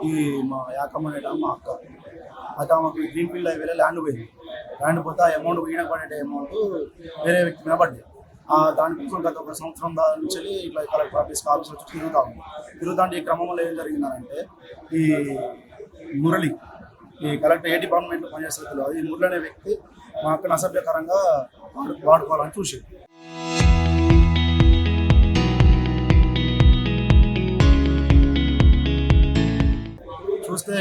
ఈ మా యాకమ్మ అనేట మా అక్క అయితే ఆమెకు గ్రీన్ ఫీల్డ్ హైవేలో ల్యాండ్ పోయింది. ల్యాండ్ పోతే ఆ అమౌంట్ ఈయన పడే అమౌంట్ వేరే వ్యక్తి మీద పడ్డాయి. దానికోసం గత ఒక సంవత్సరం నుంచి ఇట్లా కలెక్టర్ ఆఫీస్ వచ్చి తిరుగుతాంటే ఈ క్రమంలో ఏం జరిగిందంటే ఈ మురళి ఈ కలెక్టర్ ఏ డిపార్ట్మెంట్లో పనిచేస్తారు అది మురళి అనే వ్యక్తి మా అక్కను అసభ్యకరంగా వాడుకోవాలని చూసి చూస్తే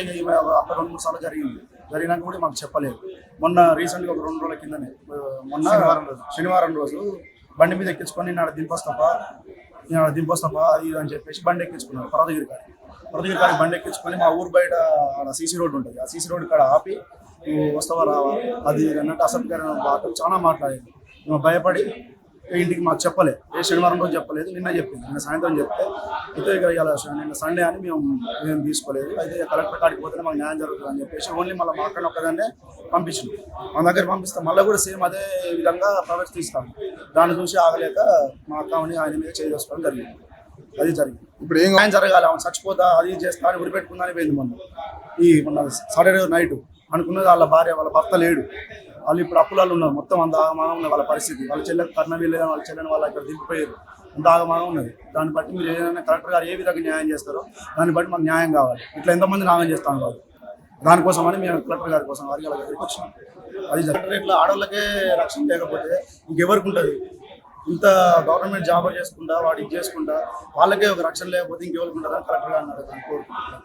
అక్కడ 2-3 సార్లు జరిగినాక కూడా మాకు చెప్పలేదు. మొన్న రీసెంట్గా ఒక 2 రోజుల కిందనే మొన్న శనివారం రోజు బండి మీద ఎక్కించుకొని నేను దింపొస్తాపా అది అని చెప్పేసి బండి ఎక్కించుకున్నాను. పర్వతగిరి కాడికి బండి ఎక్కించుకొని మా ఊరు బయట సీసీ రోడ్డు ఉంటుంది. ఆ సీసీ రోడ్డు కాడ ఆపి వస్తావా రావా అది అన్నట్టు అసభ్యకరమైన మాటలు చాలా మాట్లాడేది. మేము భయపడి ఇంటికి మాకు చెప్పలేదు. శనివారం రోజు చెప్పలేదు, నిన్న చెప్పింది. నిన్న సాయంత్రం చెప్తే అయితే నిన్న సండే అని మేము తీసుకోలేదు. అయితే కలెక్టర్ కాడికి పోతే మాకు న్యాయం జరుగుతుంది అని చెప్పేసి ఓన్లీ మళ్ళీ మా అక్కడ ఒక్కదాన్నే పంపించింది. మన దగ్గర పంపిస్తాం మళ్ళీ కూడా సేమ్ అదే విధంగా ప్రవర్తిస్తాము. దాన్ని చూసి ఆగలేక మా అక్కని ఆయన మీద చేసుకోవడం జరిగింది. అది జరిగింది. ఇప్పుడు ఏం న్యాయం జరగాలి, ఆమె చచ్చిపోతా అది చేస్తా అని ఉడిపెట్టుకుందని పోయింది. మొన్న సాటర్డే నైట్ అనుకున్నది వాళ్ళ భార్య వాళ్ళ భర్త లేడు. వాళ్ళు ఇప్పుడు అప్పులలో ఉన్నారు. మొత్తం అంత ఆగమానం ఉన్నది వాళ్ళ పరిస్థితి. వాళ్ళ చెల్లెకి కర్ణం వెళ్ళేదా వాళ్ళ చెల్లెని వాళ్ళు ఇక్కడ దిగిపోయారు. అంత ఆగమానం ఉన్నది. దాన్ని బట్టి మీరు ఏదైనా కలెక్టర్ గారు ఏ విధంగా న్యాయం చేస్తారో దాన్ని బట్టి మాకు న్యాయం కావాలి. ఇట్లా ఎంతమంది న్యాయం చేస్తాను కాదు దానికోసమని మేము కలెక్టర్ గారి కోసం వారికి వాళ్ళ దగ్గరికి వచ్చినాం. అది జరిగిన ఇట్లా ఆడవాళ్ళకే రక్షణ లేకపోతే ఇంకెవరికి ఉంటుంది? ఇంత గవర్నమెంట్ జాబ్ చేసుకుంటా వాడు ఇది చేసుకుంటా వాళ్ళకే ఒక రక్షణ లేకపోతే ఇంకెవరికి ఉంటుందని కలెక్టర్ గారు అన్నారు. దాన్ని కోరుకుంటున్నాను.